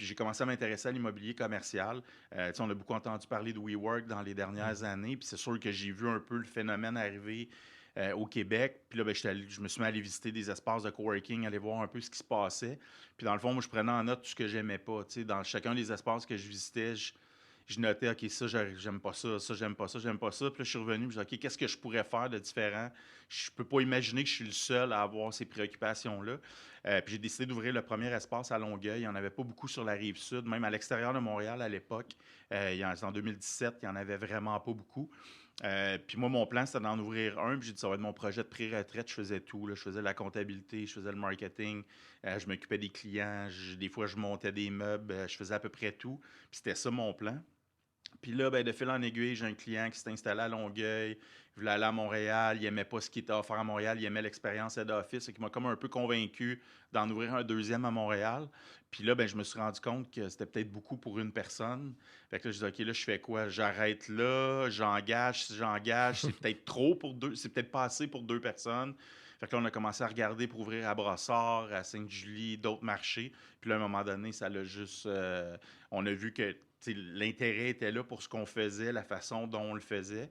j'ai commencé à m'intéresser à l'immobilier commercial. Tu sais, on a beaucoup entendu parler de WeWork dans les dernières Mmh. années, puis c'est sûr que j'ai vu un peu le phénomène arriver au Québec. Puis là, ben, je me suis mis à aller visiter des espaces de coworking, aller voir un peu ce qui se passait. Puis dans le fond, moi, je prenais en note tout ce que j'aimais pas. Tu sais, dans chacun des espaces que je visitais, je notais, OK, ça, j'aime pas ça, ça, j'aime pas ça, j'aime pas ça. Puis là, je suis revenu, puis je dis, OK, qu'est-ce que je pourrais faire de différent? Je peux pas imaginer que je suis le seul à avoir ces préoccupations-là. Puis j'ai décidé d'ouvrir le premier espace à Longueuil. Il n'y en avait pas beaucoup sur la rive sud, même à l'extérieur de Montréal à l'époque. En 2017, il n'y en avait vraiment pas beaucoup. Puis moi, mon plan, c'était d'en ouvrir un. Puis j'ai dit, ça va être mon projet de pré-retraite. Je faisais tout, là. Je faisais la comptabilité, je faisais le marketing, je m'occupais des clients. Des fois, je montais des meubles, je faisais à peu près tout. Puis c'était ça mon plan. Puis là, ben, de fil en aiguille, j'ai un client qui s'est installé à Longueuil, il voulait aller à Montréal, il n'aimait pas ce qui était offert à Montréal, il aimait l'expérience head office, et qui m'a comme un peu convaincu d'en ouvrir un deuxième à Montréal. Puis là, ben, je me suis rendu compte que c'était peut-être beaucoup pour une personne. Fait que là, je dis, OK, là, je fais quoi? J'arrête là, j'engage, si j'engage, c'est peut-être trop pour deux, c'est peut-être pas assez pour deux personnes. Fait que là, on a commencé à regarder pour ouvrir à Brossard, à Sainte-Julie, d'autres marchés. Puis là, à un moment donné, ça l'a juste. On a vu que l'intérêt était là pour ce qu'on faisait, la façon dont on le faisait.